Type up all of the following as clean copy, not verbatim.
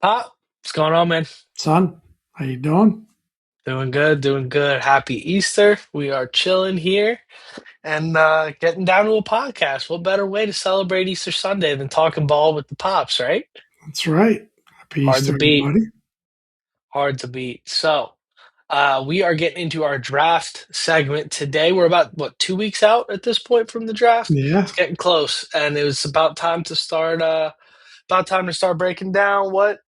Pop, what's going on, man? Son, how you doing? Doing good, doing good. Happy Easter. We are chilling here and getting down to a podcast. What better way to celebrate Easter Sunday than talking ball with the Pops, right? That's right. Happy Hard to Easter, beat. everybody. Hard to beat. We are getting into our draft segment today. We're about, 2 weeks out at this point from the draft? It's Yeah, getting close, and it was about time to start breaking down what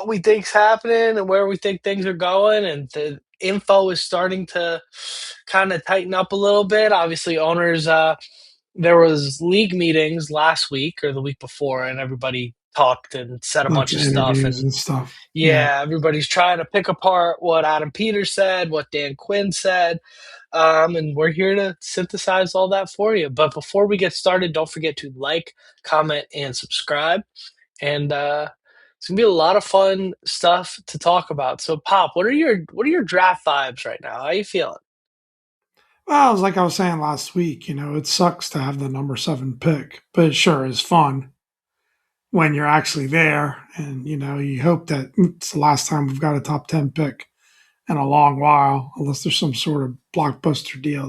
we think's happening and where we think things are going, and the info is starting to kind of tighten up a little bit. Obviously, owners there was league meetings last week or the week before, and everybody talked and said a lots bunch of of stuff. interviews And and stuff. Yeah. yeah, everybody's trying to pick apart what Adam Peters said, what Dan Quinn said. And we're here to synthesize all that for you. But before we get started, don't forget to like, comment, and subscribe. And it's gonna be a lot of fun stuff to talk about. So, Pop, what are your draft vibes right now? How you feeling? Well, it was like I was saying last week, it sucks to have the number seven pick, but it sure is fun when you're actually there. And, you hope that it's the last time we've got a top 10 pick in a long while, unless there's some sort of blockbuster deal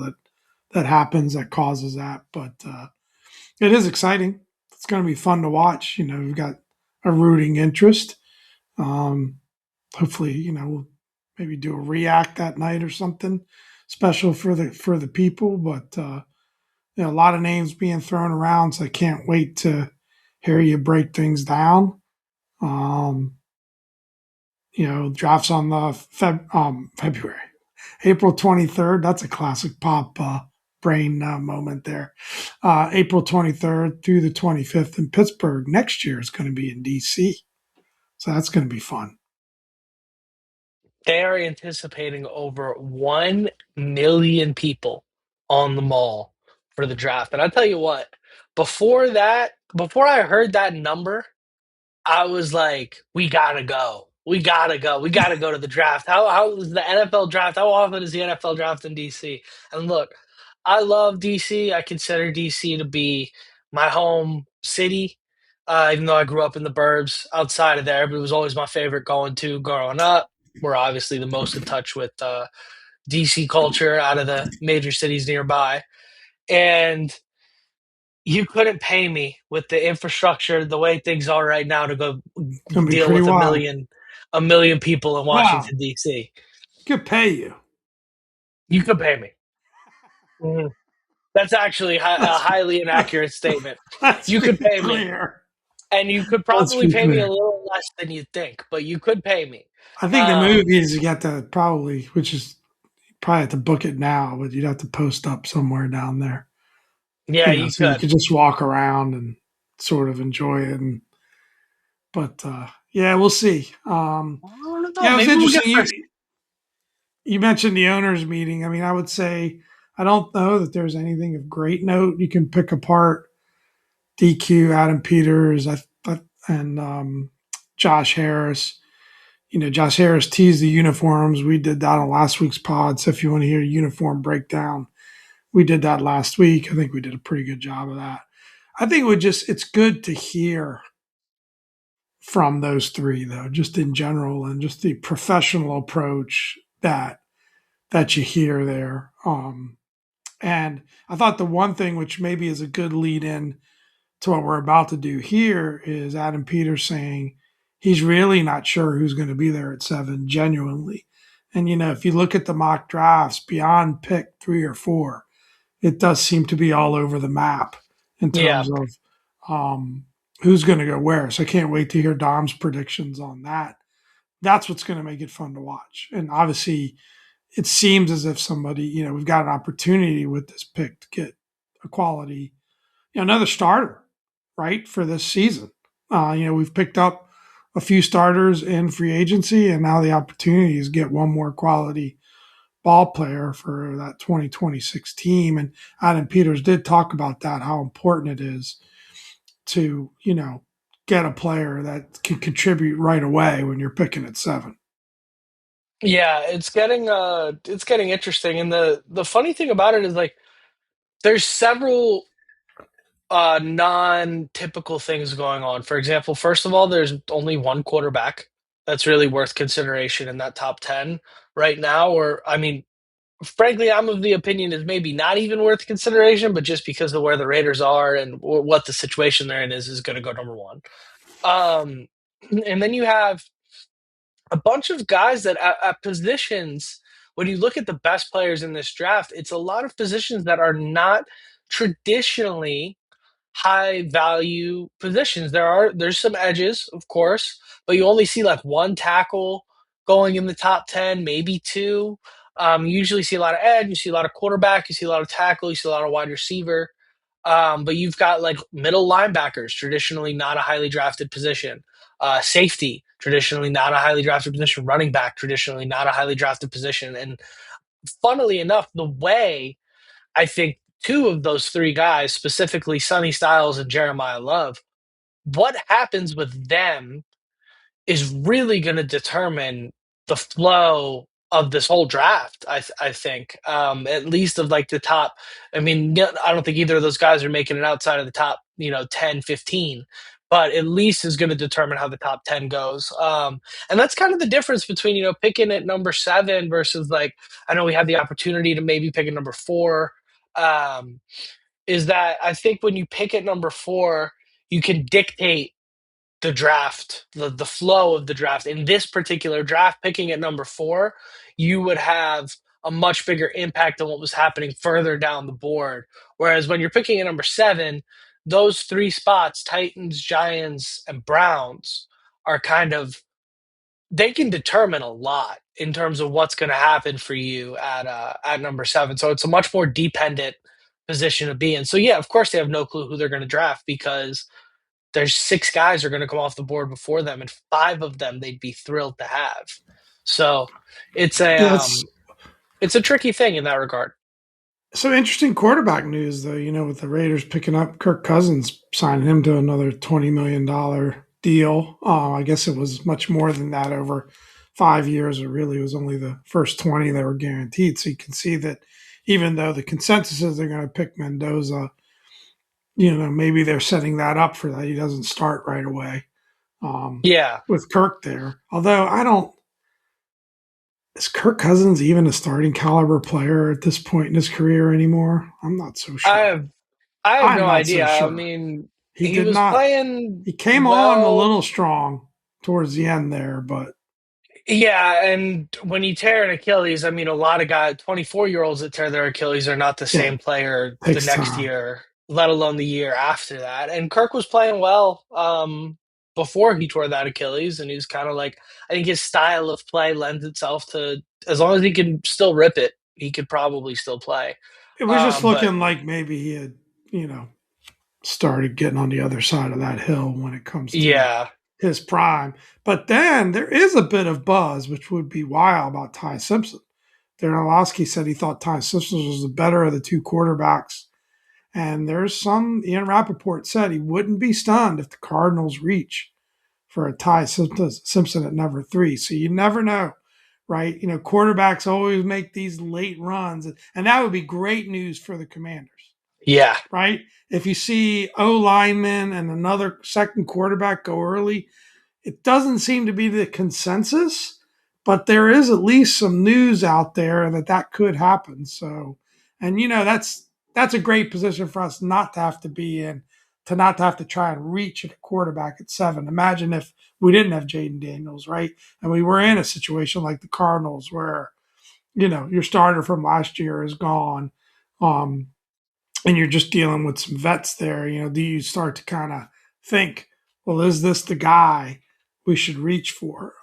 that happens that causes that. But it is exciting. It's going to be fun to watch. We've got a rooting interest. Um, Hopefully, we'll maybe do a react that night or something special for the people. But a lot of names being thrown around, so I can't wait to hear you break things down. Um, Drafts on the February, April 23rd. That's a classic pop brain moment there. April 23rd through the 25th in Pittsburgh. Next year is going to be in DC, so that's going to be fun. They are anticipating over 1 million people on the mall for the draft. And I tell you what, before I heard that number, I was like, we gotta go. We gotta go. We gotta go to the draft. How is the NFL draft? How often is the NFL draft in DC? And look, I love DC. I consider DC to be my home city. Even though I grew up in the burbs outside of there, but it was always my favorite going to growing up. We're obviously the most in touch with DC culture out of the major cities nearby. And you couldn't pay me with the infrastructure the way things are right now to go It's going to be deal pretty with a wild. million a million people in Wow, Washington D.C. could pay you. You could pay me. Mhm. That's actually a Let's highly let's, inaccurate statement. let's You be could pay me, clear. and you could Let's probably be pay me a clear. little less than you think, but you could pay me. I think the Um, movies you got to probably, which is probably have to book it now, but you'd have to post up somewhere down there. yeah, you So you could. could just walk around and sort of enjoy it. But yeah, we'll see. I don't know. Yeah, it was Maybe we'll get interesting. first. You mentioned the owners meeting. I mean, I would say I don't know that there's anything of great note. You can pick apart DQ, Adam Peters, and Josh Harris. Josh Harris teased the uniforms. We did that on last week's pod. So if you want to hear a uniform breakdown, we did that last week. I think we did a pretty good job of that. I think it's good to hear from those three though, just in general, and just the professional approach that you hear there. And I thought the one thing which maybe is a good lead in to what we're about to do here is Adam Peters saying he's really not sure who's going to be there at seven, genuinely. And if you look at the mock drafts beyond pick 3 or 4, it does seem to be all over the map in Yeah, terms of um, who's going to go where. So I can't wait to hear Dom's predictions on that. That's what's going to make it fun to watch. And obviously, it seems as if somebody, we've got an opportunity with this pick to get a quality, another starter, right, for this season. We've picked up a few starters in free agency, and now the opportunity is get one more quality ball player for that 2026 team. And Adam Peters did talk about that, how important it is to, get a player that can contribute right away when you're picking at seven. yeah. It's getting interesting, and the funny thing about it is like there's several. non-typical things going on. For example, first of all, there's only one quarterback that's really worth consideration in that top 10 right now. Or, I mean, frankly, I'm of the opinion is maybe not even worth consideration, but just because of where the Raiders are and what the situation they're in is going to go number one. Um, and then you have a bunch of guys that at positions, when you look at the best players in this draft, it's a lot of positions that are not traditionally high value positions. There's some edges, of course, but you only see like one tackle going in the top 10, maybe two. You usually see a lot of edge, you see a lot of quarterback, you see a lot of tackle, you see a lot of wide receiver. But you've got like middle linebackers, traditionally not a highly drafted position. Safety, traditionally not a highly drafted position. Running back, traditionally not a highly drafted position. And funnily enough, the way I think two of those three guys, specifically Sonny Styles and Jeremiah Love, what happens with them is really going to determine the flow of this whole draft. I think at least of like the top. I mean, I don't think either of those guys are making it outside of the top, 10, 15. But at least is going to determine how the top 10 goes. And that's kind of the difference between, picking at number 7 versus like, I know we had the opportunity to maybe pick at number 4. Um, is that I think when you pick at number 4, you can dictate the draft, the flow of the draft. In this particular draft, picking at number 4, you would have a much bigger impact on what was happening further down the board. Whereas when you're picking at number 7, those three spots, Titans, Giants, and Browns, are kind of they can determine a lot in terms of what's going to happen for you at number 7. So it's a much more dependent position to be in. So yeah, of course they have no clue who they're going to draft because there's 6 guys who are going to come off the board before them, and 5 of them they'd be thrilled to have. So it's a Yeah, it's it's a tricky thing in that regard. so interesting quarterback news, though, with the Raiders picking up Kirk Cousins, signing him to another $20 million deal. I guess it was much more than that over 5 years. It really was only the first 20 that were guaranteed. So you can see that even though the consensus is they're going to pick Mendoza, maybe they're setting that up for that. He doesn't start right away Yeah, with Kirk there. Although I don't, is Kirk Cousins even a starting caliber player at this point in his career anymore? I'm not so I sure. have I have I'm no not so idea. I sure. mean, He he did was not. playing He came on a well. little strong towards the end there, but Yeah, and when you tear an Achilles, I mean, a lot of guys, 24-year-olds that tear their Achilles are not the yeah, same player the takes next time. year, let alone the year after that. And Kirk was playing well before he tore that Achilles, and he's kind of like, I think his style of play lends itself to, as long as he can still rip it, he could probably still play. It was just But looking like maybe he had, started getting on the other side of that hill when it comes to yeah, his prime. But then there is a bit of buzz, which would be wild, about Ty Simpson. Darren Orlovsky said he thought Ty Simpson was the better of the two quarterbacks. And there's Ian Rappaport said he wouldn't be stunned if the Cardinals reach for a Ty Simpson at number 3. So you never know, right? Quarterbacks always make these late runs, and that would be great news for the Commanders, yeah, right? If you see O lineman and another second quarterback go early, it doesn't seem to be the consensus, but there is at least some news out there that that could happen. So, and that's a great position for us not to have to be in, to not to have to try and reach at a quarterback at 7. Imagine if we didn't have Jaden Daniels, right? And we were in a situation like the Cardinals where, your starter from last year is gone. Um, and you're just dealing with some vets there, do you start to kind of think, well, is this the guy we should reach for?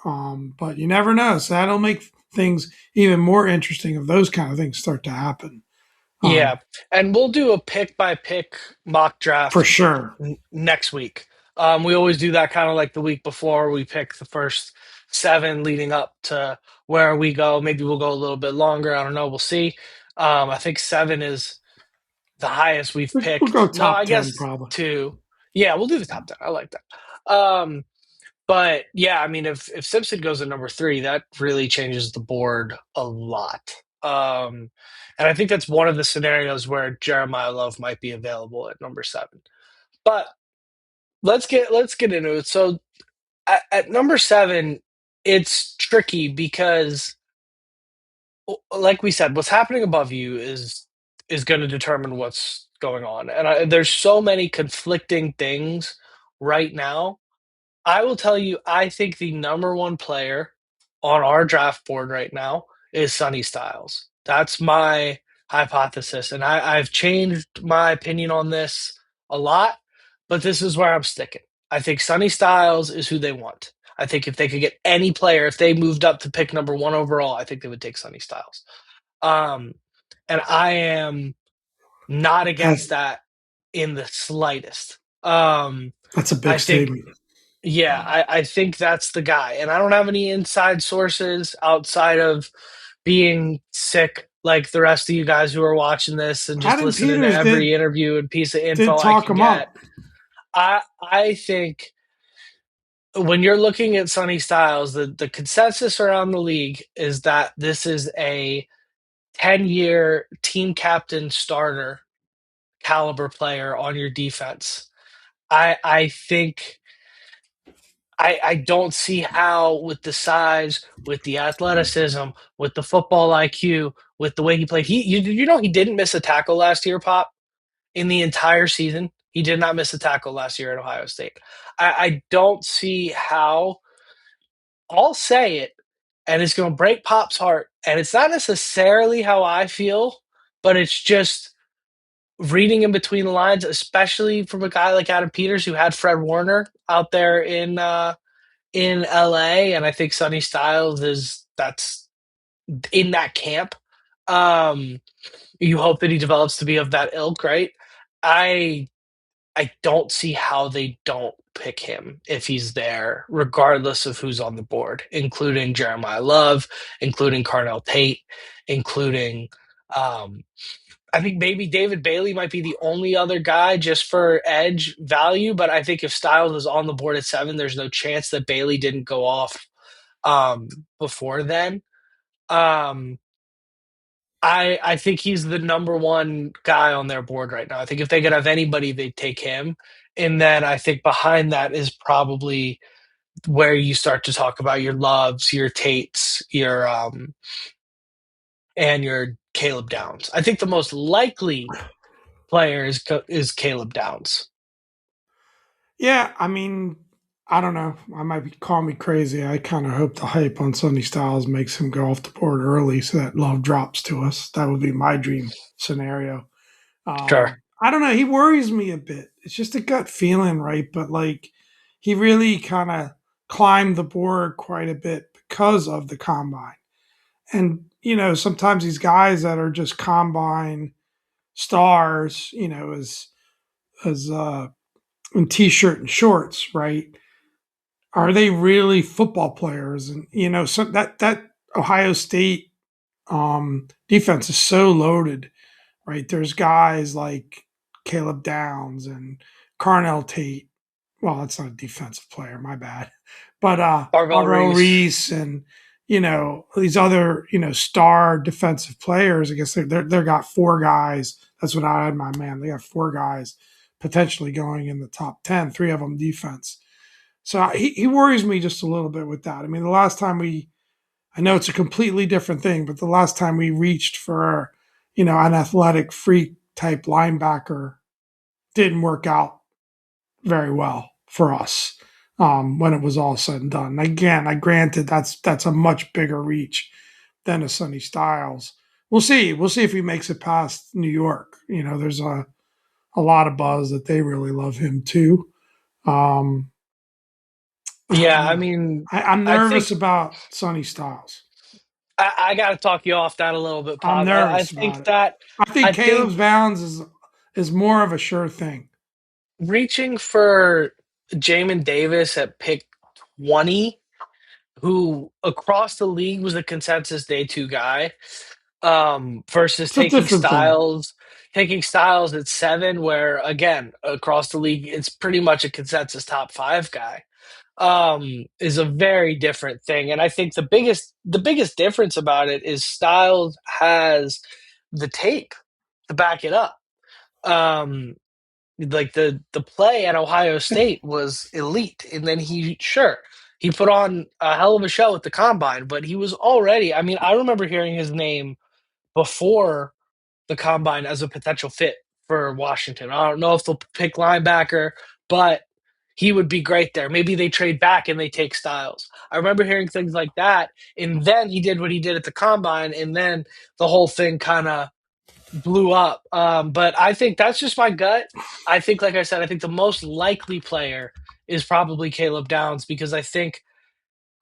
But you never know. So that'll make things even more interesting if those kind of things start to happen. yeah. Um, And we'll do a pick by pick mock for draft sure. next week. We always do that kind of like the week before. We pick the first 7 leading up to where we go. Maybe we'll go a little bit longer. I don't know. We'll see. I think 7 is the highest we've We'll go picked. No, top I 10 guess probably. 2. Yeah, we'll do the top 10. I like that. But yeah, I mean, if Simpson goes to number 3, that really changes the board a lot. And I think that's one of the scenarios where Jeremiah Love might be available at number 7. But let's get into it. So at number 7, it's tricky because, like we said, what's happening above you is going to determine what's going on, and there's so many conflicting things right now. I will tell you, I think the number one player on our draft board right now is Sonny Styles. That's my hypothesis, and I've changed my opinion on this a lot, but this is where I'm sticking. I think Sonny Styles is who they want. I think if they could get any player, if they moved up to pick number one overall, I think they would take Sonny Styles. Um, and I am not That, against that in the slightest. Um, that's a I big think statement. yeah, I think that's the guy. And I don't have any inside sources outside of being sick like the rest of you guys who are watching this and just Adam listening to Peters every interview and piece of did info I talk can him get. up. I think when you're looking at Sonny Styles, the consensus around the league is that this is a 10-year team captain starter caliber player on your defense. I think I don't see how, with the size, with the athleticism, with the football IQ, with the way he played. You know he didn't miss a tackle last year, Pop, in the entire season. He did not miss a tackle last year at Ohio State. I don't see how. I'll say it, and it's going to break Pop's heart. And it's not necessarily how I feel, but it's just reading in between the lines, especially from a guy like Adam Peters who had Fred Warner out there in LA, and I think Sonny Styles is that's in that camp. Um, you hope that he develops to be of that ilk, right? I I don't see how they don't pick him if he's there, regardless of who's on the board, including Jeremiah Love, including Carnell Tate, including um, I think maybe David Bailey might be the only other guy just for edge value, but I think if Styles is on the board at 7, there's no chance that Bailey didn't go off um, before then. Um, I think he's the number one guy on their board right now. I think if they could have anybody, they'd take him. And then I think behind that is probably where you start to talk about your Loves, your Tates, your and your Caleb Downs. I think the most likely player is Caleb Downs. Yeah, I mean, I don't know. I might be call me crazy. I kind of hope the hype on Sonny Styles makes him go off the board early so that love drops to us. That would be my dream scenario. Sure. I don't know. He worries me a bit. It's just a gut feeling, right? But like, he really kind of climbed the board quite a bit because of the combine. And sometimes these guys that are just combine stars, as in t-shirt and shorts, right? Are they really football players? And so that Ohio State defense is so loaded, right? There's guys like Caleb Downs and Carnell Tate. Well, that's not a defensive player, my bad. But Arvell Arvell Reese. Reese and these other star defensive players. I guess they got four guys. That's what I had in my man. They got four guys potentially going in the top 10. Three of them defense. So he worries me just a little bit with that. I mean, the last time I know it's a completely different thing, but the last time we reached for, an athletic freak type linebacker didn't work out very well for us when it was all said and done. Again, I granted that's a much bigger reach than a Sonny Styles. We'll see. We'll see if he makes it past New York. There's a lot of buzz that they really love him too. Um, I Yeah, don't I know. mean, I'm I think nervous about Sonny Styles. I got to talk you off that a little bit, I'm Pop. I nervous think about it. that I think I think Caleb's bounds is more of a sure thing. reaching for Jamin Davis at pick 20, who across the league was a consensus day 2 guy, versus It's a different thing. taking Styles at 7, where again across the league it's pretty much a consensus top 5 guy. is a very different thing. And I think the biggest difference about it is Styles has the tape to back it up. Um, like the play at Ohio State was elite, and then he put on a hell of a show at the combine, but he was already. I mean, I remember hearing his name before the combine as a potential fit for Washington. I don't know if they'll pick linebacker, but he would be great there. Maybe they trade back and they take Styles. I remember hearing things like that, and then he did what he did at the combine, and then the whole thing kind of blew up. But I think that's just my gut. I think, like I said, I think the most likely player is probably Caleb Downs because I think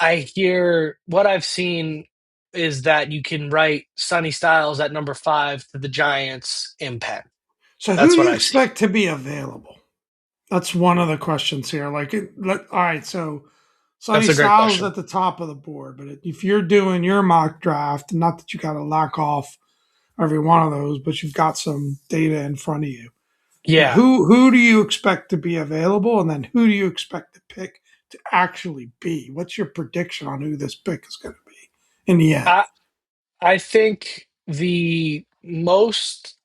I hear what I've seen is that you can write Sonny Styles at number 5 to the Giants in pen. So who That's do what you I've seen. expect to be available? That's one of the questions here. All right, so Sonny That's a great Styles question. at the top of the board, but if you're doing your mock draft, not that you got to lock off every one of those, but you've got some data in front of you. Yeah, Who do you expect to be available, and then who do you expect the pick to actually be? What's your prediction on who this pick is going to be in the end? I I think the most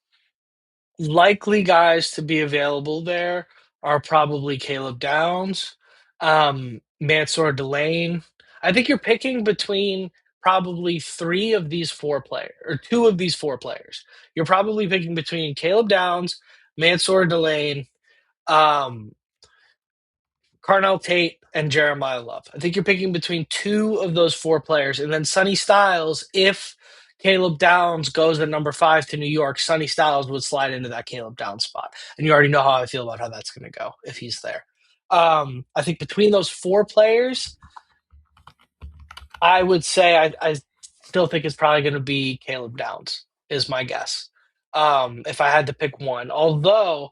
likely guys to be available there are probably Caleb Downs, Mansour Delane. I think you're picking between probably three of these four players or two of these four players. You're probably picking between Caleb Downs, Mansour Delane, um, Carnell Tate, and Jeremiah Love. I think you're picking between two of those four players, and then Sonny Styles. If Caleb Downs goes at number 5 to New York, Sonny Styles would slide into that Caleb Downs spot, and you already know how I feel about how that's going to go if he's there. I think between those four players, I would say I still think it's probably going to be Caleb Downs is my guess. If I had to pick one, although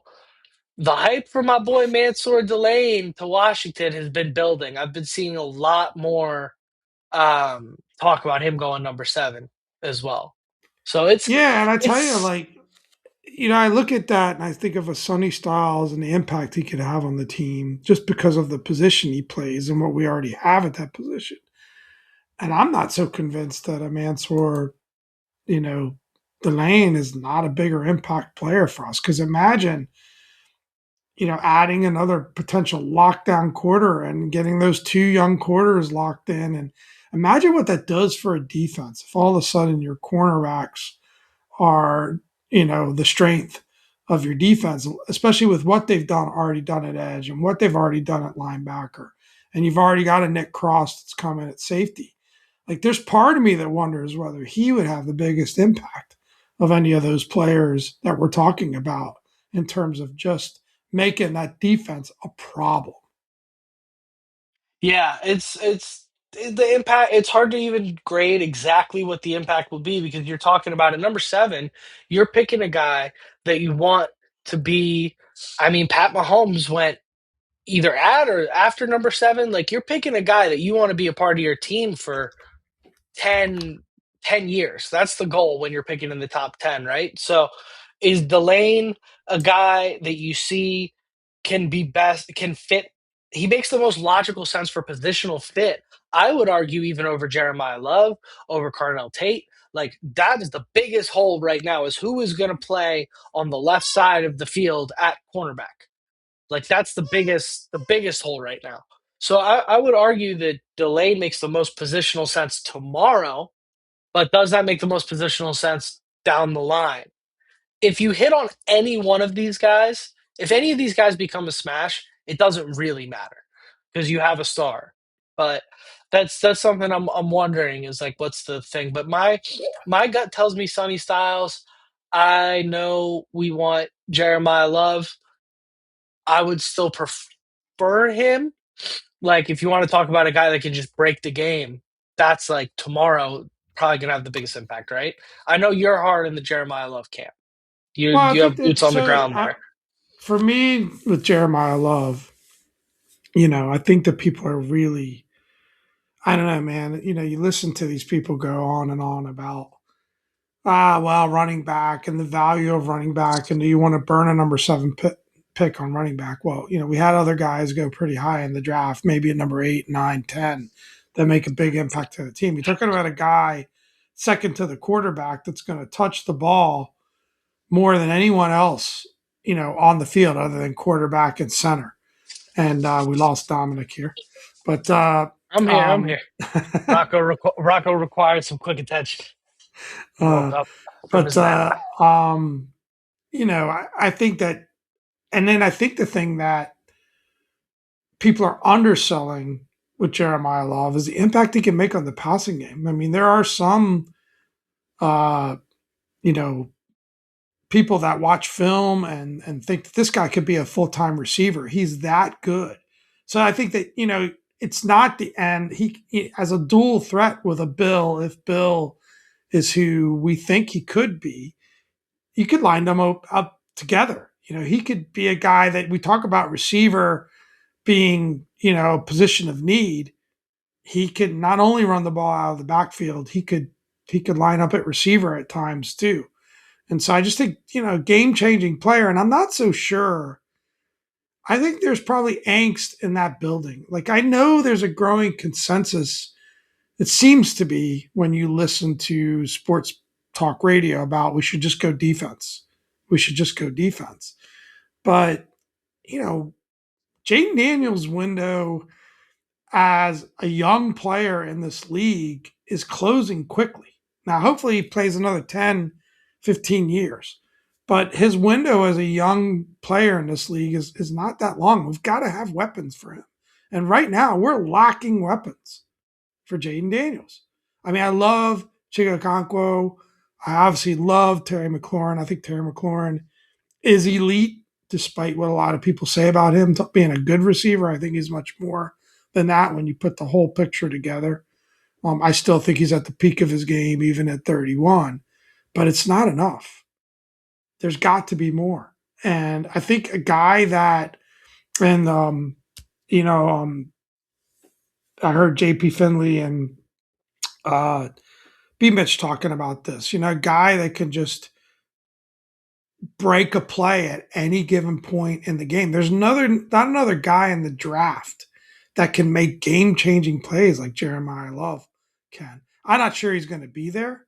the hype for my boy Mansour Delane to Washington has been building. I've been seeing a lot more talk about him going number 7 as well. So Yeah, and I tell you, it's I look at that and I think of a Sonny Styles and the impact he could have on the team just because of the position he plays and what we already have at that position. And I'm not so convinced that a Mansour, you know, Delane is not a bigger impact player for us. Because imagine, adding another potential lockdown quarter and getting those two young quarters locked in. And imagine what that does for a defense if all of a sudden your cornerbacks are, the strength of your defense, especially with what they've already done at edge and what they've already done at linebacker. And you've already got a Nick Cross that's coming at safety. Like there's part of me that wonders whether he would have the biggest impact of any of those players that we're talking about in terms of just making that defense a problem. yeah, it's the impact. It's hard to even grade exactly what the impact will be because you're talking about at number 7, you're picking a guy that you want to be. I mean, Pat Mahomes went either at or after number 7. Like you're picking a guy that you want to be a part of your team for 10, 10 years. That's the goal when you're picking in the top 10, right? So is Delane a guy that you see can be best, can fit? He makes the most logical sense for positional fit. I would argue even over Jeremiah Love, over Carnell Tate. Like that is the biggest hole right now is who is going to play on the left side of the field at cornerback. Like that's the biggest hole right now. So I would argue that delay makes the most positional sense tomorrow, but does that make the most positional sense down the line? If you hit on any one of these guys, if any of these guys become a smash, it doesn't really matter because you have a star. But that's something I'm wondering is like what's the thing? But my gut tells me Sonny Styles. I know we want Jeremiah Love. I would still prefer him. Like, if you want to talk about a guy that can just break the game, that's like tomorrow probably gonna have the biggest impact, right? I know you're hard in the Jeremiah Love camp. You Well, I you think have boots that on the ground there. for me with Jeremiah Love, I think that people are really, I don't know, man. You listen to these people go on and on about, well, running back and the value of running back. And do you want to burn a number 7 pick? pick on running back. Well, we had other guys go pretty high in the draft, maybe at number 8, 9, 10, that make a big impact to the team. You're talking about a guy second to the quarterback that's going to touch the ball more than anyone else, on the field other than quarterback and center. And we lost Dominic here, but I'm here. I'm here. Rocco required some quick attention. uh, Woke up from but his nap. I think that, and then I think the thing that people are underselling with Jeremiah Love is the impact he can make on the passing game. I mean, there are some, uh, you know, people that watch film and think that this guy could be a full time receiver. He's that good. So I think that it's not the end. He as a dual threat with a Bill. If Bill is who we think he could be, you could line them up together. He could be a guy that we talk about receiver being, a position of need. He could not only run the ball out of the backfield, he could line up at receiver at times too. And so I just think, game changing player. And I'm not so sure. I think there's probably angst in that building. Like, I know there's a growing consensus, it seems to be, when you listen to sports talk radio, about we should just go defense. We should just go defense. But, Jaden Daniels' window as a young player in this league is closing quickly. Now, hopefully, he plays another 10, 15 years. But his window as a young player in this league is not that long. We've got to have weapons for him. And right now, we're lacking weapons for Jaden Daniels. I mean, I love Chigakonkwo. I obviously love Terry McLaurin. I think Terry McLaurin is elite, despite what a lot of people say about him being a good receiver. I think he's much more than that when you put the whole picture together. I still think he's at the peak of his game, even at 31, but it's not enough. There's got to be more. And I think a guy that, and, you know, I heard JP Finley and B Mitch talking about this, a guy that can just break a play at any given point in the game. There's not another guy in the draft that can make game changing plays like Jeremiah Love can. I'm not sure he's going to be there,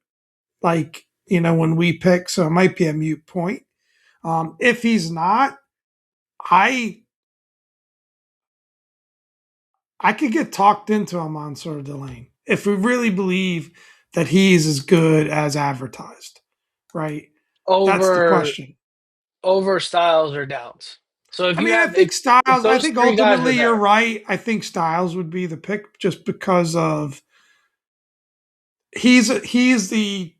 like, when we pick, so it might be a mute point. If he's not, I could get talked into him on sort of Delane if we really believe that he's as good as advertised, right? That's the Over question. over Styles or Downs. So if I you mean, I have think Styles. if I those think three guys are ultimately you're there. right. I think Styles would be the pick just because of he's the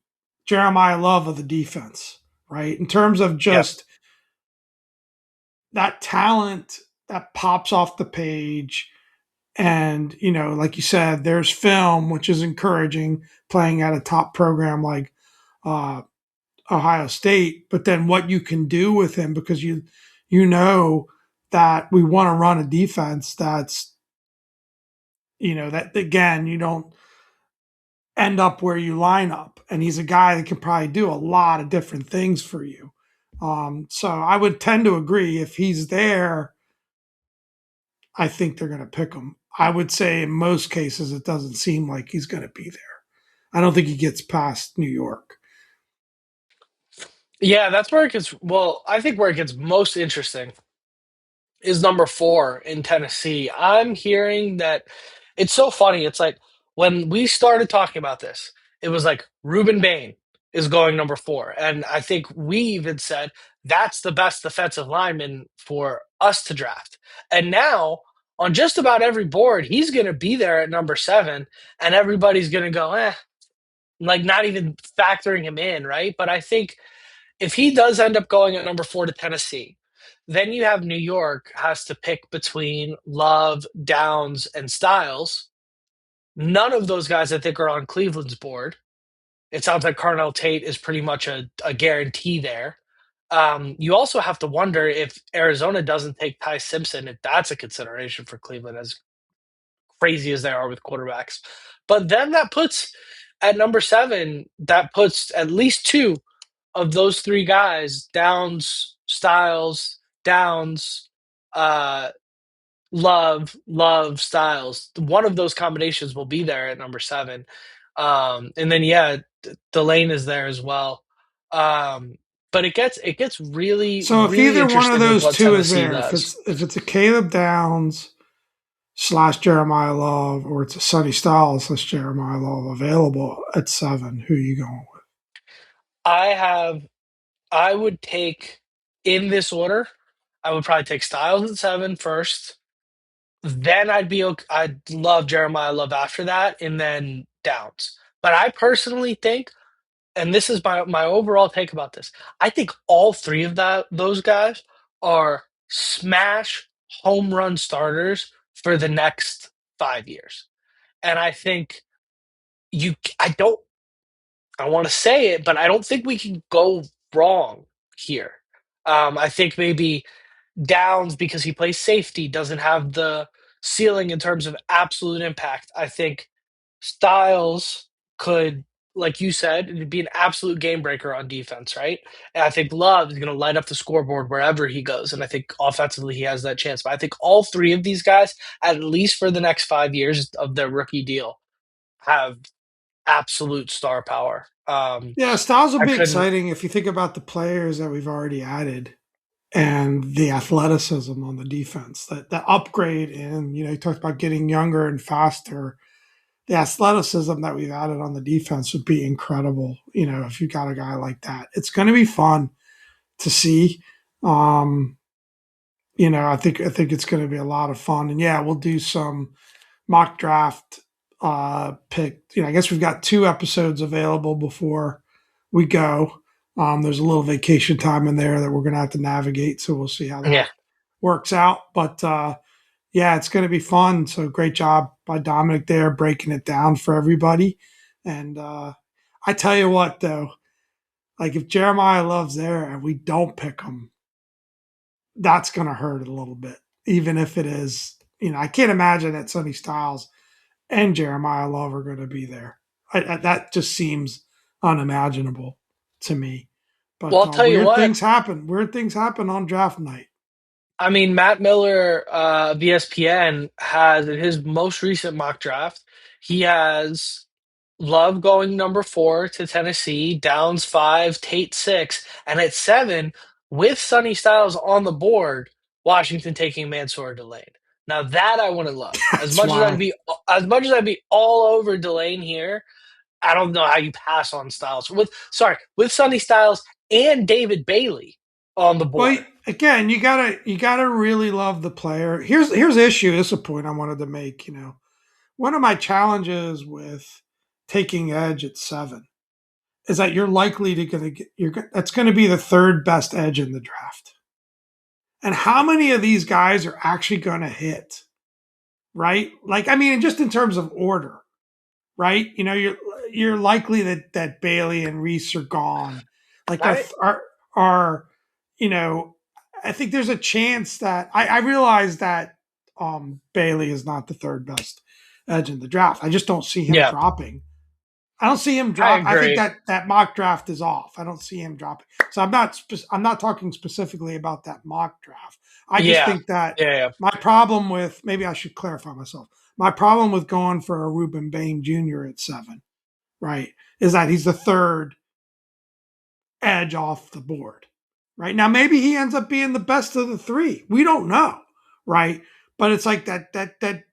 Jeremiah Love of the defense, right? In terms of Yeah. just that talent that pops off the page, and like you said, there's film, which is encouraging, playing at a top program like uh, Ohio State. But then what you can do with him, because you know that we want to run a defense that's that, again, you don't end up where you line up. And he's a guy that can probably do a lot of different things for you. So I would tend to agree, if he's there, I think they're going to pick him. I would say in most cases, it doesn't seem like he's going to be there. I don't think he gets past New York. Yeah, that's where it gets well, I think where it gets most interesting is number 4 in Tennessee. I'm hearing that it's so funny. It's like when we started talking about this, it was like Ruben Bain is going number 4. And I think we even said that's the best defensive lineman for us to draft. And now on just about every board, he's going to be there at number 7, and everybody's going to go, like not even factoring him in, right? But I think if he does end up going at number 4 to Tennessee, then you have New York has to pick between Love, Downs, and Styles. None of those guys, I think, are on Cleveland's board. It sounds like Carnell Tate is pretty much a guarantee there. You also have to wonder if Arizona doesn't take Ty Simpson, if that's a consideration for Cleveland, as crazy as they are with quarterbacks. But then that puts at number 7, that puts at least 2 of those 3 guys, Downs, Styles, Downs, uh, Love, Styles. One of those combinations will be there at number 7. And then yeah, Delane is there as well. Um, but it gets really So if really either one of interesting with those what two is Tennessee there, does. if it's a Caleb Downs slash Jeremiah Love, or it's a Sonny Styles slash Jeremiah Love available at 7, who are you going with? I have I would take in this order. I would probably take Styles at 7 first. Then I'd love Jeremiah Love after that, and then Downs. But I personally think, and this is my overall take about this, I think all three of those guys are smash home run starters for the next 5 years. And I think I don't, I want to say it, but I don't think we can go wrong here. I think maybe Downs, because he plays safety, doesn't have the ceiling in terms of absolute impact. I think Styles could, like you said, it'd be an absolute game breaker on defense, right? And I think Love is going to light up the scoreboard wherever he goes. And I think offensively he has that chance. But I think all three of these guys, at least for the next 5 years of their rookie deal, have absolute star power. Yeah, Styles will I be couldn't, exciting if you think about the players that we've already added and the athleticism on the defense. That upgrade in, you talked about getting younger and faster. The athleticism that we've added on the defense would be incredible. If you got a guy like that, it's going to be fun to see. Um, I think it's going to be a lot of fun. And yeah, we'll do some mock draft pick. I guess we've got 2 episodes available before we go. There's a little vacation time in there that we're going to have to navigate, so we'll see how yeah. that works out. But yeah, it's going to be fun. So great job by Dominic there breaking it down for everybody. And I tell you what, though, like if Jeremiah Love's there and we don't pick him, that's going to hurt a little bit, even if it is. I can't imagine that Sonny Styles and Jeremiah Love are going to be there. That just seems unimaginable to me. Well, But I'll tell you weird what. things happen. Weird things happen on draft night. I mean, Matt Miller of ESPN has in his most recent mock draft, he has Love going number 4 to Tennessee, Downs 5, Tate 6, and at 7, with Sonny Styles on the board, Washington taking Mansour Delane. Now that I want to love. That's wild. As much as I'd be all over Delane here, I don't know how you pass on Styles. With Sonny Styles and David Bailey on the Well, board. again, you gotta really love the player. Here's the issue. This is a point I wanted to make. One of my challenges with taking edge at 7 is that you're likely to gonna get that's going to be the third best edge in the draft. And how many of these guys are actually going to hit? Right? Like, I mean, just in terms of order, right? You're likely that Bailey and Reese are gone. Like I are you know, I think there's a chance that I realize that Bailey is not the third best edge in the draft. I just don't see him Yeah, dropping. I don't see him I drop. I think agree. that mock draft is off. I don't see him dropping. So I'm not talking specifically about that mock draft. I just Yeah, think that yeah. my problem with maybe I should clarify myself. My problem with going for a Ruben Bain Jr. at 7, right, is that he's the third edge off the board. Right now, maybe he ends up being the best of the three. We don't know, right? But it's like that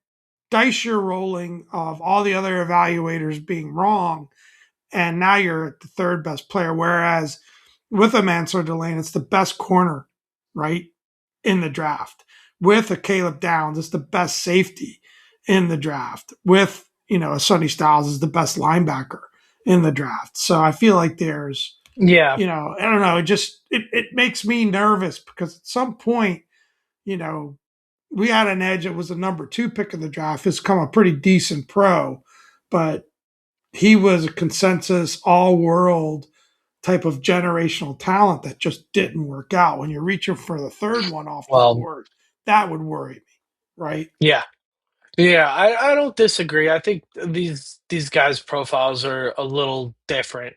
dice you're rolling of all the other evaluators being wrong, and now you're at the third best player. Whereas with a Mansour Delane, it's the best corner, right, in the draft. With a Caleb Downs, it's the best safety in the draft. With a Sonny Styles is the best linebacker in the draft. So I feel like there's, Yeah. I don't know, it makes me nervous because at some point, you know, we had an edge. It was the number 2 pick in the draft. Has come a pretty decent pro, but he was a consensus all world type of generational talent that just didn't work out. When you're reaching for the third one off the Well, board, that would worry me, right? yeah. Yeah, I don't disagree. I think these guys' profiles are a little different.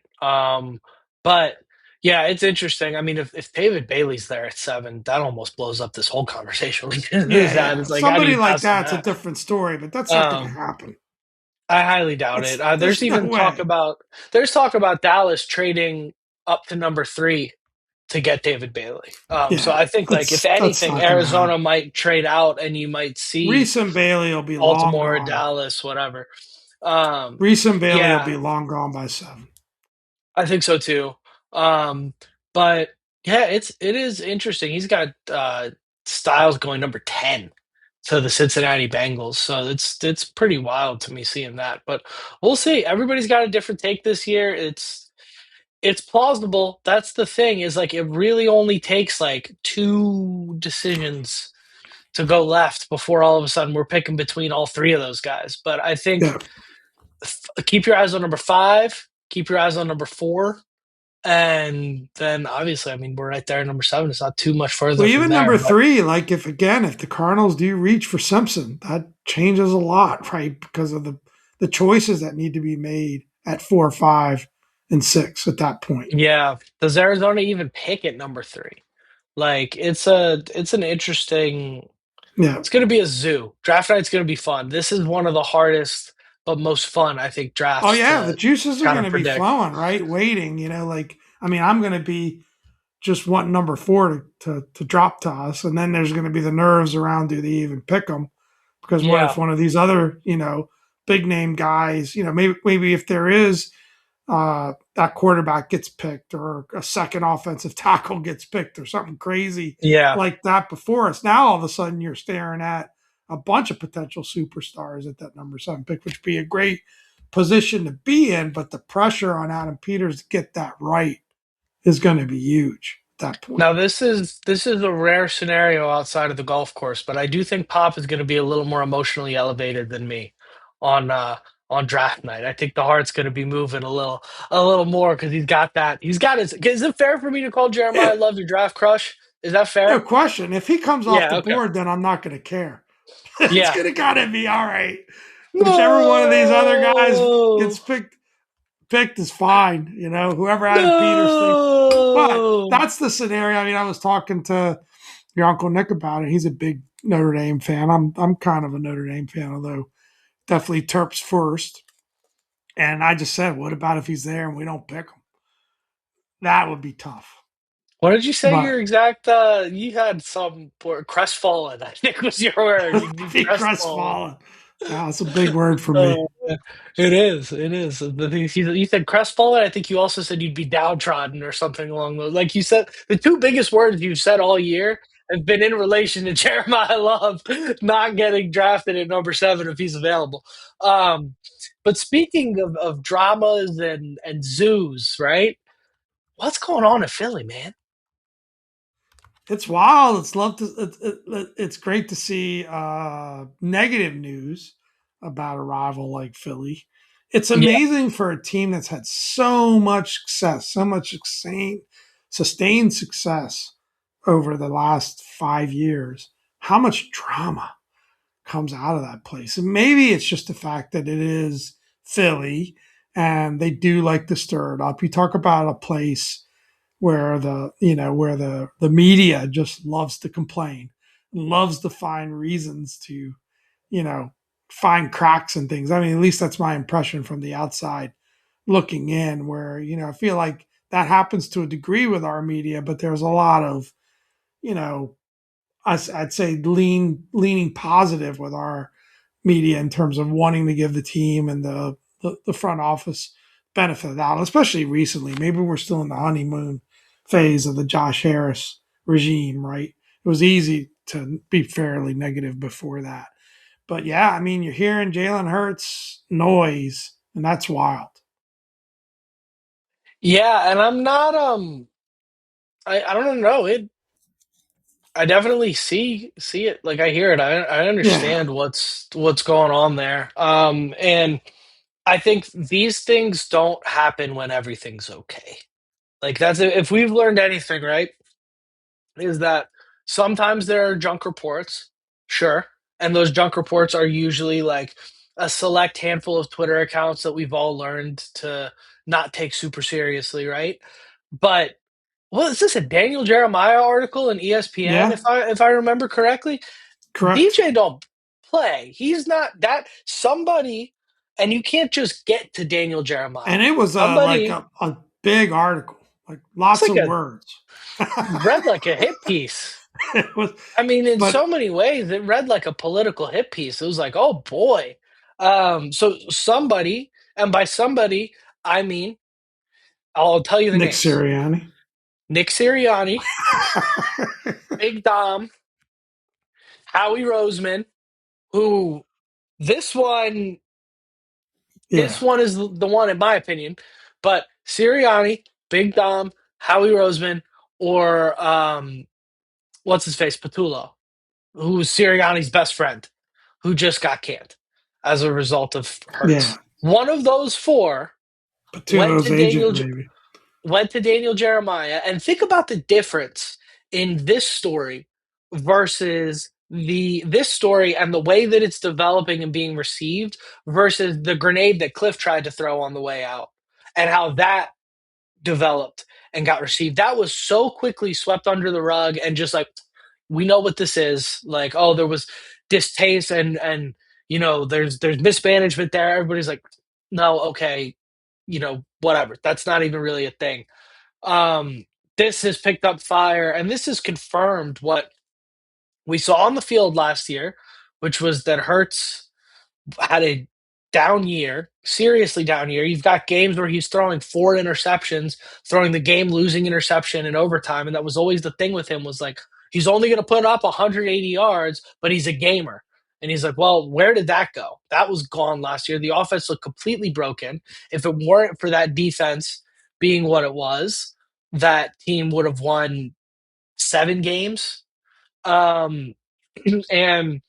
But Yeah, it's interesting. I mean, if David Bailey's there at 7, that almost blows up this whole conversation. Yeah, That yeah. it's like, how do Somebody you like pass on that's a that? different story, but that's not going to Um, happen. I highly doubt it. There's no way. There's talk about Dallas trading up to number 3 to get David Bailey. So Yeah, I think, like, if that's anything, not going to Arizona happen. might trade out, and you might see Reese and Bailey will be long Baltimore, gone. Dallas, whatever. Um, Reese and Bailey will yeah, be long gone by 7. I think so too. Um, but yeah, it is interesting. He's got Styles going number 10 to the Cincinnati Bengals. So it's pretty wild to me seeing that. But we'll see. Everybody's got a different take this year. It's plausible. That's the thing, is like, it really only takes like two decisions to go left before all of a sudden we're picking between all three of those guys. But I think, Yeah. keep your eyes on number 5, keep your eyes on number 4, and then obviously, I mean, we're right there at number 7. It's not too much Well, further from even there. number But 3, like if the Cardinals do reach for Simpson, that changes a lot, right? Because of the choices that need to be made at 4, 5, and 6 at that point. yeah, does Arizona even pick at number 3? Like, it's an interesting. Yeah. It's going to be a zoo. Draft night's going to be fun. This is one of the hardest but most fun, I think, Oh drafts yeah, the to juices are kind going of to be predict. flowing, right? Waiting, like I mean, I'm going to be just wanting number 4 to drop to us, and then there's going to be the nerves around, do they even pick them? Because what if Yeah, one of these other, big name guys, maybe if there is that quarterback gets picked, or a second offensive tackle gets picked, or something crazy yeah. like that before us. Now all of a sudden you're staring at a bunch of potential superstars at that number 7 pick, which would be a great position to be in. But the pressure on Adam Peters to get that right is going to be huge at that point. Now this is a rare scenario outside of the golf course, but I do think Pop is going to be a little more emotionally elevated than me on uh on draft night. I think the heart's going to be moving a little more, because he's got his. Is it fair for me to call Jeremiah Yeah, Love your draft crush? Is that no fair? question. If he comes off Yeah. the Okay. board, then I'm not going to care. It's Yeah. going to gotta be all right. Whichever one of these other guys No. gets picked is fine. Whoever Adam Peters thinks. But No. that's the scenario. I mean, I was talking to your uncle Nick about it. He's a big Notre Dame fan. I'm kind of a Notre Dame fan, although definitely Terps first. And I just said, what about if he's there and we don't pick him? That would be tough. What did you say? But Your exact. You had some word, crestfallen, I think was your word. You'd be be crestfallen. crestfallen. That's a big word for me. Oh, yeah. It is. It is. The thing is, you said crestfallen. I think you also said you'd be downtrodden or something along those. Like you said, the two biggest words you've said all year have been in relation to Jeremiah Love not getting drafted at number 7 if he's available. Um, but speaking of dramas and zoos, right? What's going on in Philly, man? It's wild. It's great to see negative news about a rival like Philly. It's Yeah, amazing for a team that's had so much success, so much sustained success over the last 5 years. How much drama comes out of that place? And maybe it's just the fact that it is Philly and they do like to stir it up. You talk about a place where the media just loves to complain, loves to find reasons to you know find cracks and things. I mean, at least that's my impression from the outside looking in, where I feel like that happens to a degree with our media, but there's a lot of you know I'd say leaning positive with our media in terms of wanting to give the team and the front office benefit of the doubt, especially recently. Maybe we're still in the honeymoon phase of the Josh Harris regime, right? It was easy to be fairly negative before that. But yeah, I mean, you're hearing Jalen Hurts noise, and that's wild. yeah, and I'm not. I don't know it. I definitely see it. Like, I hear it. I Yeah, understand what's going on there. And I think these things don't happen when everything's okay. Like, that's, if we've learned anything, right, is that sometimes there are junk reports, sure, and those junk reports are usually like a select handful of Twitter accounts that we've all learned to not take super seriously, right? But Well, is this a Daniel Jeremiah article in ESPN? Yeah, If I remember correctly, correct. DJ don't play. He's not that somebody, and you can't just get to Daniel Jeremiah. And it was like Somebody, a big article, like it's lots like of a words. read like a hit piece. It was, I mean, in but so many ways, it read like a political hit piece. It was like, oh boy. So somebody, and by somebody, I mean, I'll tell you the Nick names: Sirianni. Nick Sirianni, Big Dom, Howie Roseman. Who this one? This Yeah, one is the one, in my opinion. But Sirianni, Big Dom, Howie Roseman, or what's his face, Patullo, who's Sirianni's best friend, who just got canned as a result of yeah. Hurts. One of those four went Patulo's to agent, Daniel maybe. went to Daniel Jeremiah, and think about the difference in this story versus the this story and the way that it's developing and being received versus the grenade that Cliff tried to throw on the way out and how that developed and got received. That was so quickly swept under the rug and just like, we know what this is. Like, oh, there was distaste and there's mismanagement there. Everybody's like, no, okay, whatever. That's not even really a thing. um, this has picked up fire, and this has confirmed what we saw on the field last year, which was that Hertz had a down year, seriously down year. You've got games where he's throwing 4 interceptions, throwing the game-losing interception in overtime, and that was always the thing with him was like he's only going to put up 180 yards, but he's a gamer. And he's like, well, where did that go? That was gone last year. The offense looked completely broken. If it weren't for that defense being what it was, that team would have won 7 games. Um, and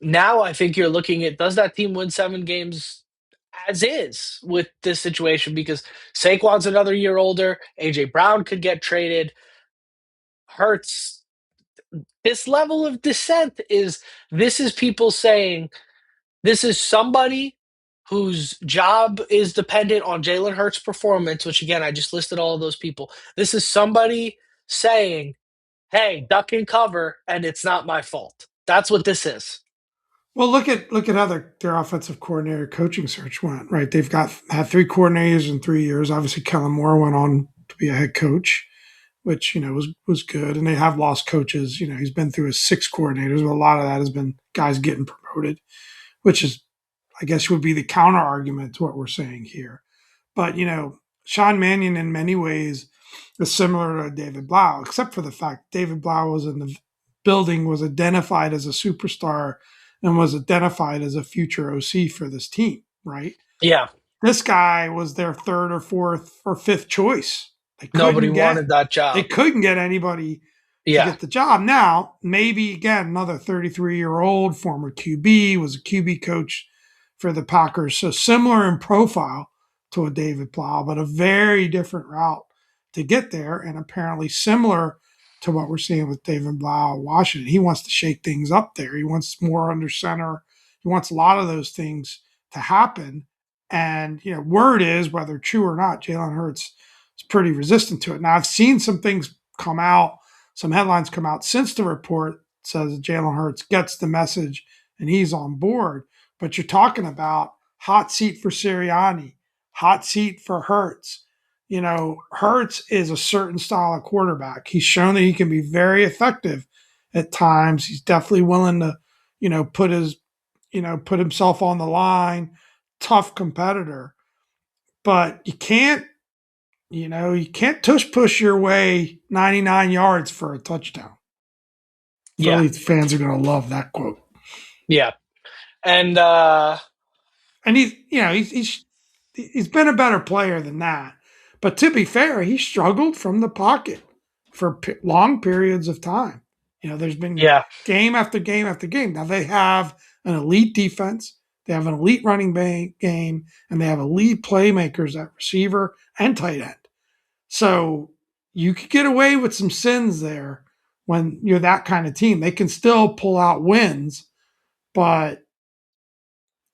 now I think you're looking at, does that team win 7 games as is with this situation? Because Saquon's another year older. AJ Brown could get traded. Hurts. This level of dissent is, this is people saying this is somebody whose job is dependent on Jalen Hurts' performance, which again, I just listed all of those people. This is somebody saying, hey, duck and cover, and it's not my fault. That's what this is. Well, look at how their offensive coordinator coaching search went. Right, they've had 3 coordinators in 3 years. Obviously, Kellen Moore went on to be a head coach, which was good. And they have lost coaches. He's been through his 6 coordinators, but a lot of that has been guys getting promoted, which is, I guess, would be the counter argument to what we're saying here. But Sean Mannion in many ways is similar to David Blau, except for the fact David Blau was in the building, was identified as a superstar, and was identified as a future OC for this team, right? Yeah. This guy was their third or fourth or fifth choice. They Nobody couldn't get wanted that they job. couldn't get anybody to Yeah. get the job. Now, maybe again, another 33-year-old former QB, was a QB coach for the Packers. So similar in profile to a David Plow, but a very different route to get there, and apparently similar to what we're seeing with David Blau in Washington. He wants to shake things up there. He wants more under center. He wants a lot of those things to happen. And word is, whether true or not, Jalen Hurts is pretty resistant to it. Now, I've seen some things come out, some headlines come out since the report says that Jalen Hurts gets the message and he's on board. But you're talking about hot seat for Sirianni, hot seat for Hurts. Hurts is a certain style of quarterback. He's shown that he can be very effective at times. He's definitely willing to, put put himself on the line, tough competitor. But you can't tush push your way 99 yards for a touchdown. Yeah. Philly fans are going to love that quote. Yeah. And And he's been a better player than that. But to be fair, he struggled from the pocket for long periods of time. There's been yeah. game after game after game. Now they have an elite defense, they have an elite running game, and they have elite playmakers at receiver and tight end. So you could get away with some sins there when you're that kind of team. They can still pull out wins, but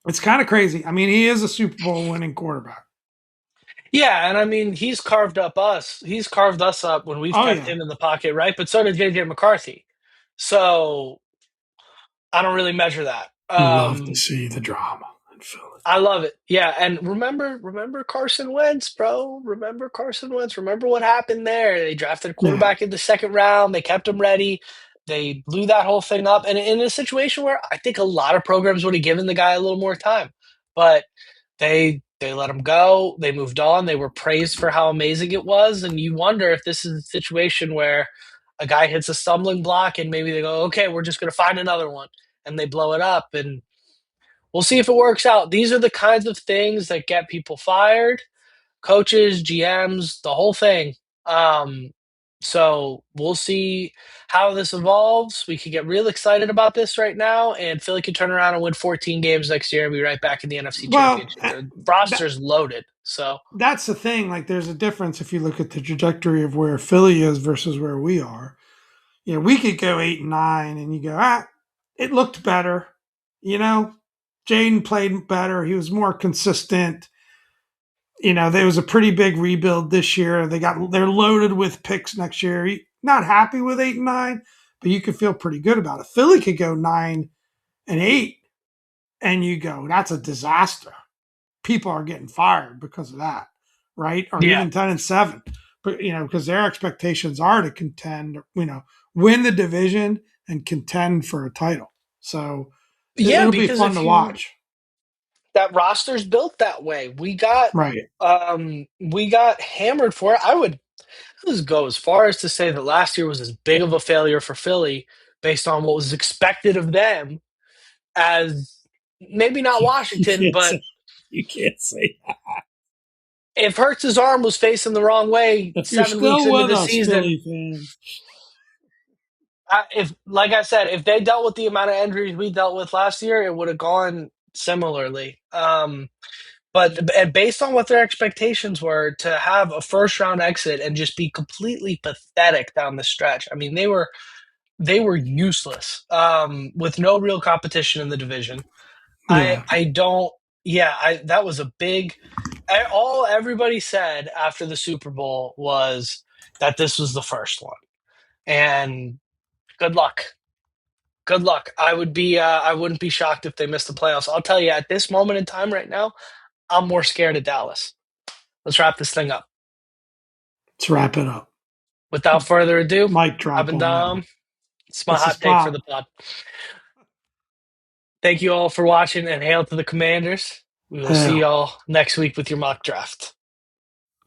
it's kind of crazy. I mean, he is a Super Bowl winning quarterback. Yeah, and I mean he's carved up us. He's carved us up when we've Oh kept yeah, him in the pocket, right? But so did JJ McCarthy. So I don't really measure that. you love to see the drama in Philly. I love it. Yeah, and remember Carson Wentz, bro. Remember Carson Wentz. Remember what happened there. They drafted a Yeah, quarterback in the second round. They kept him ready. They blew that whole thing up. And in a situation where I think a lot of programs would have given the guy a little more time. But they let him go. They moved on. They were praised for how amazing it was. And you wonder if this is a situation where a guy hits a stumbling block and maybe they go, okay, we're just gonna find another one. And they blow it up. And we'll see if it works out. These are the kinds of things that get people fired, coaches, GMs, the whole thing. Um, so we'll see how this evolves. We could get real excited about this right now, and Philly could turn around and win 14 games next year and be right back in the NFC well, Championship. The that roster's loaded. So that's the thing. Like, there's a difference if you look at the trajectory of where Philly is versus where we are. You know, we could go 8-9, and you go, it looked better. You know, Jaden played better. He was more consistent. You know, there was a pretty big rebuild this year. They're loaded with picks next year. Not happy with 8-9, but you could feel pretty good about it. Philly could go 9-8, and you go, that's a disaster. People are getting fired because of that, right? Or yeah, even 10-7. But because their expectations are to contend, win the division and contend for a title. So yeah, it'll be because fun to if you watch. that roster's built that way, Right. we got hammered for it. I would Let's go as far as to say that last year was as big of a failure for Philly based on what was expected of them as maybe not You Washington, can't but say you can't say if Hertz's arm was facing the wrong way if you're 7 weeks still into with the us, season, Philly fans. if like I said, if they dealt with the amount of injuries we dealt with last year, it would have gone similarly. But based on what their expectations were to have a first round exit and just be completely pathetic down the stretch, I mean they were useless with no real competition in the division. Yeah, I don't. Yeah, I that was a big. All everybody said after the Super Bowl was that this was the first one, and good luck. Good luck. I wouldn't be shocked if they missed the playoffs. I'll tell you, at this moment in time, right now, I'm more scared of Dallas. Let's wrap this thing up. let's wrap it up. Without further ado, Mic I've drop been on that Dom. one. It's my This is hot take for Pop. the pod. Thank you all for watching and hail to the Commanders. We will see Hell. y'all next week with your mock draft.